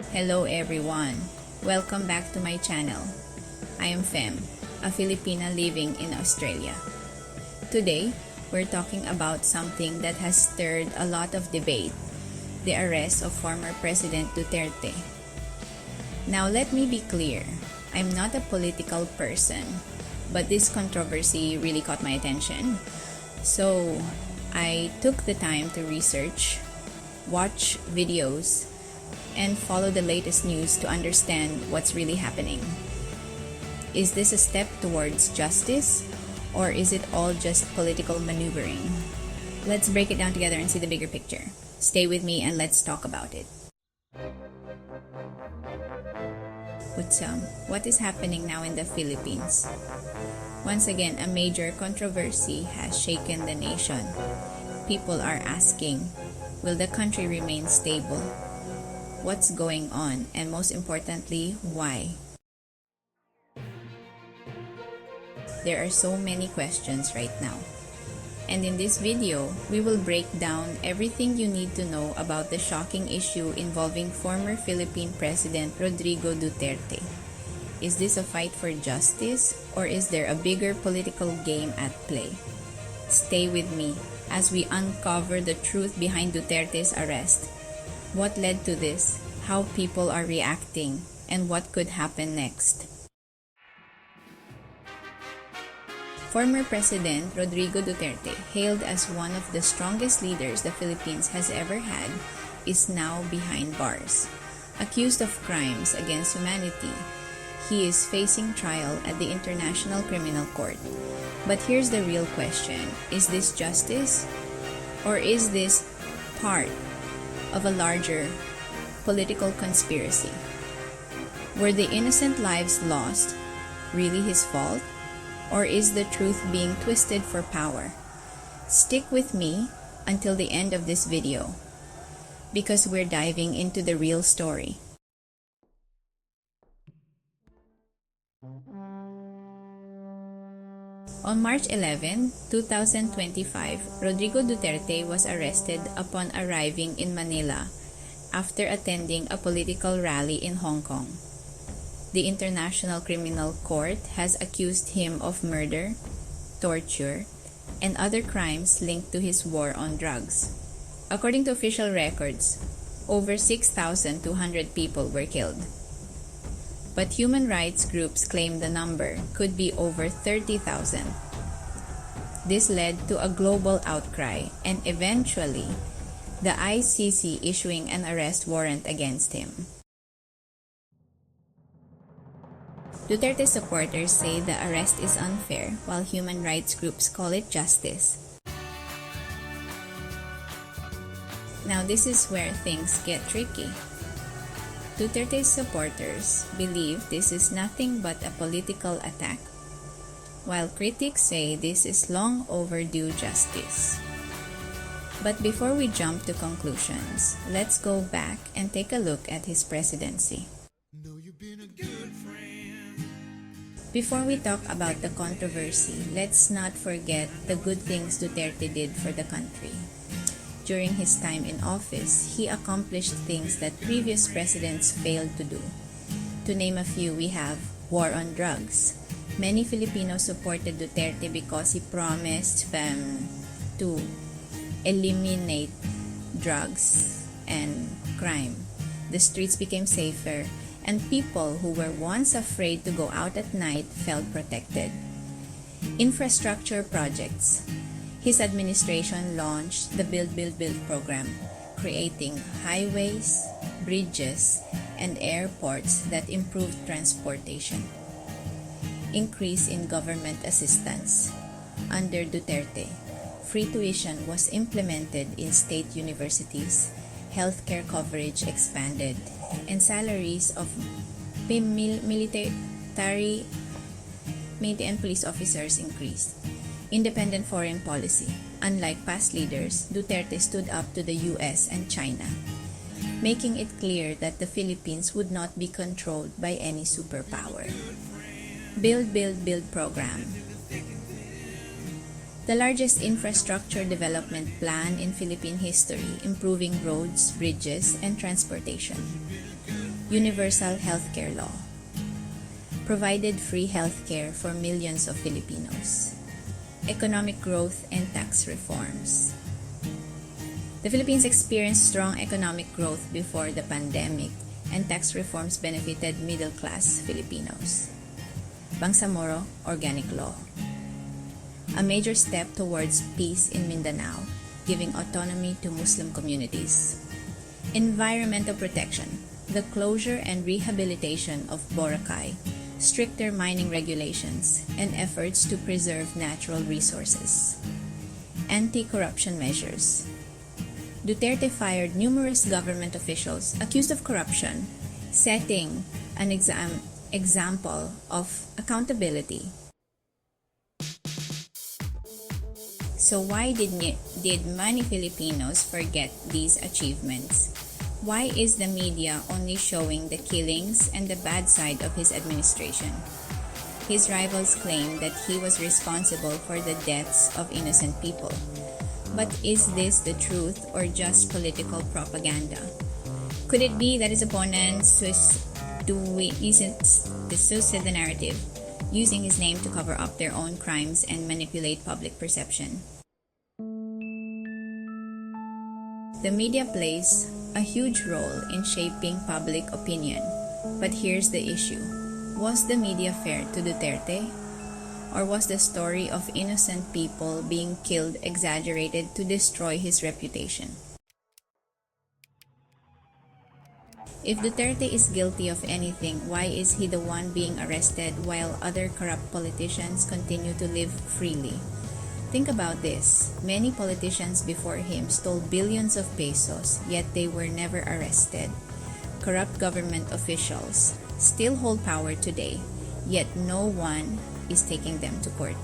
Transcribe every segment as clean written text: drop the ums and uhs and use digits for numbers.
Hello everyone, welcome back to my channel. I am Fem, a Filipina living in Australia. Today, we're talking about something that has stirred a lot of debate, the arrest of former President Duterte. Now let me be clear, I'm not a political person, but this controversy really caught my attention. So, I took the time to research, watch videos, and follow the latest news to understand what's really happening. Is this a step towards justice, or is it all just political maneuvering? Let's break it down together and see the bigger picture. Stay with me and let's talk about it. What is happening now in the Philippines? Once again, a major controversy has shaken the nation. People are asking, will the country remain stable? What's going on? And most importantly, why? There are so many questions right now. And in this video, we will break down everything you need to know about the shocking issue involving former Philippine President Rodrigo Duterte. Is this a fight for justice, or is there a bigger political game at play? Stay with me as we uncover the truth behind Duterte's arrest. What led to this, how people are reacting, and what could happen next. Former President Rodrigo Duterte, hailed as one of the strongest leaders the Philippines has ever had, is now behind bars. Accused of crimes against humanity, he is facing trial at the International Criminal Court. But here's the real question, is this justice? Or is this part of a larger political conspiracy? Were the innocent lives lost really his fault? Or is the truth being twisted for power? Stick with me until the end of this video, because we're diving into the real story. On March 11, 2025, Rodrigo Duterte was arrested upon arriving in Manila after attending a political rally in Hong Kong. The International Criminal Court has accused him of murder, torture, and other crimes linked to his war on drugs. According to official records, over 6,200 people were killed. But human rights groups claim the number could be over 30,000. This led to a global outcry and eventually the ICC issuing an arrest warrant against him. Duterte's supporters say the arrest is unfair, while human rights groups call it justice. Now this is where things get tricky. Duterte's supporters believe this is nothing but a political attack, while critics say this is long overdue justice. But before we jump to conclusions, let's go back and take a look at his presidency. Before we talk about the controversy, let's not forget the good things Duterte did for the country. During his time in office, he accomplished things that previous presidents failed to do. To name a few, we have war on drugs. Many Filipinos supported Duterte because he promised to eliminate drugs and crime. The streets became safer, and people who were once afraid to go out at night felt protected. Infrastructure projects. His administration launched the Build program, creating highways, bridges, and airports that improved transportation. Increase in government assistance. Under Duterte, free tuition was implemented in state universities, healthcare coverage expanded, and salaries of military and police officers increased. Independent foreign policy. Unlike past leaders, Duterte stood up to the US and China, making it clear that the Philippines would not be controlled by any superpower. Build program. The largest infrastructure development plan in Philippine history, improving roads, bridges, and transportation. universal healthcare law, provided free healthcare for millions of Filipinos, economic growth and tax reforms. The Philippines experienced strong economic growth before the pandemic, and tax reforms benefited middle-class Filipinos. Bangsamoro Organic Law, a major step towards peace in Mindanao, giving autonomy to Muslim communities. Environmental protection, the closure and rehabilitation of Boracay, stricter mining regulations, and efforts to preserve natural resources. Anti-corruption measures. Duterte fired numerous government officials accused of corruption, setting an example of accountability. So why did many Filipinos forget these achievements? Why is the media only showing the killings and the bad side of his administration? His rivals claim that he was responsible for the deaths of innocent people. But is this the truth or just political propaganda? Could it be that his opponents distorted the narrative, using his name to cover up their own crimes and manipulate public perception? The media plays a huge role in shaping public opinion. But here's the issue. Was the media fair to Duterte? Or was the story of innocent people being killed exaggerated to destroy his reputation? If Duterte is guilty of anything, why is he the one being arrested while other corrupt politicians continue to live freely? Think about this. Many politicians before him stole billions of pesos, yet they were never arrested. Corrupt government officials still hold power today, yet no one is taking them to court.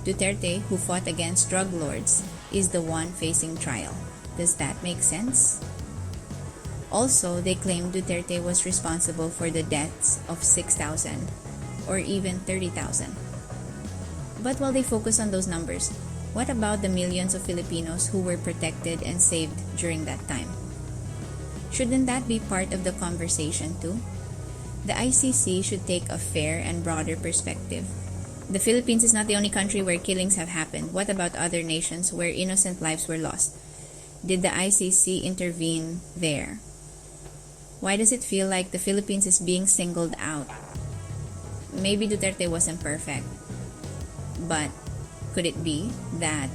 Duterte, who fought against drug lords, is the one facing trial. Does that make sense? Also, they claim Duterte was responsible for the deaths of 6,000 or even 30,000. But while they focus on those numbers, what about the millions of Filipinos who were protected and saved during that time? Shouldn't that be part of the conversation too? The ICC should take a fair and broader perspective. The Philippines is not the only country where killings have happened. What about other nations where innocent lives were lost? Did the ICC intervene there? Why does it feel like the Philippines is being singled out? Maybe Duterte wasn't perfect, but could it be that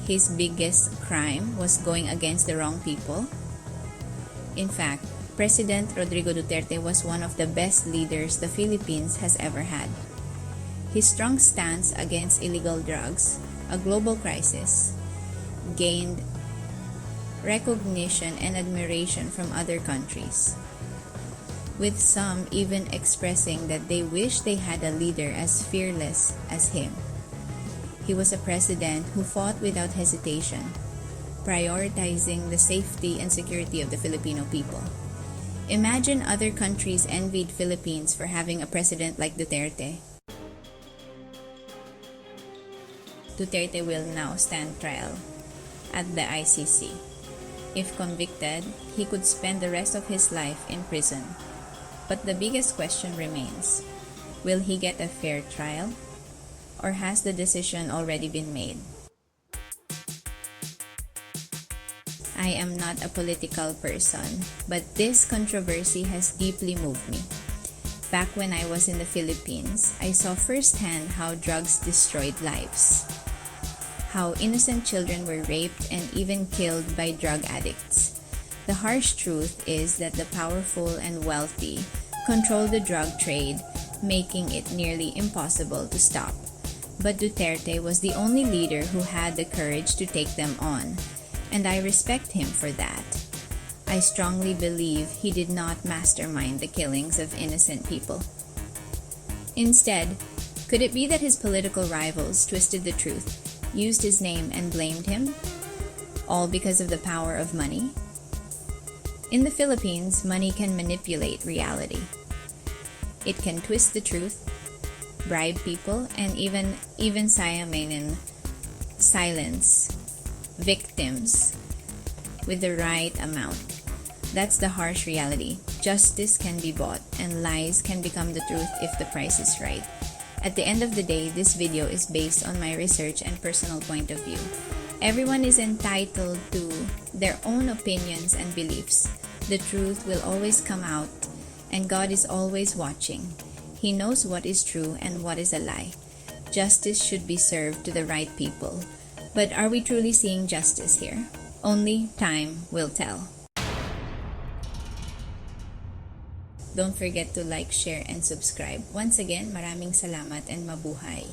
his biggest crime was going against the wrong people? In fact, President Rodrigo Duterte was one of the best leaders the Philippines has ever had. His strong stance against illegal drugs, a global crisis, gained recognition and admiration from other countries, with some even expressing that they wish they had a leader as fearless as him. He was a president who fought without hesitation, prioritizing the safety and security of the Filipino people. Imagine other countries envied Philippines for having a president like Duterte. Duterte will now stand trial at the ICC. If convicted, he could spend the rest of his life in prison. But the biggest question remains, will he get a fair trial? Or has the decision already been made? I am not a political person, but this controversy has deeply moved me. Back when I was in the Philippines, I saw firsthand how drugs destroyed lives, how innocent children were raped and even killed by drug addicts. The harsh truth is that the powerful and wealthy control the drug trade, making it nearly impossible to stop. But Duterte was the only leader who had the courage to take them on, and I respect him for that. I strongly believe he did not mastermind the killings of innocent people. Instead, could it be that his political rivals twisted the truth, used his name and blamed him? All because of the power of money? In the Philippines, money can manipulate reality. It can twist the truth, bribe people, and even silence victims with the right amount. That's the harsh reality. Justice can be bought, and lies can become the truth if the price is right. At the end of the day, this video is based on my research and personal point of view. Everyone is entitled to their own opinions and beliefs. The truth will always come out, and God is always watching. He knows what is true and what is a lie. Justice should be served to the right people. But are we truly seeing justice here? Only time will tell. Don't forget to like, share, and subscribe. Once again, maraming salamat and mabuhay.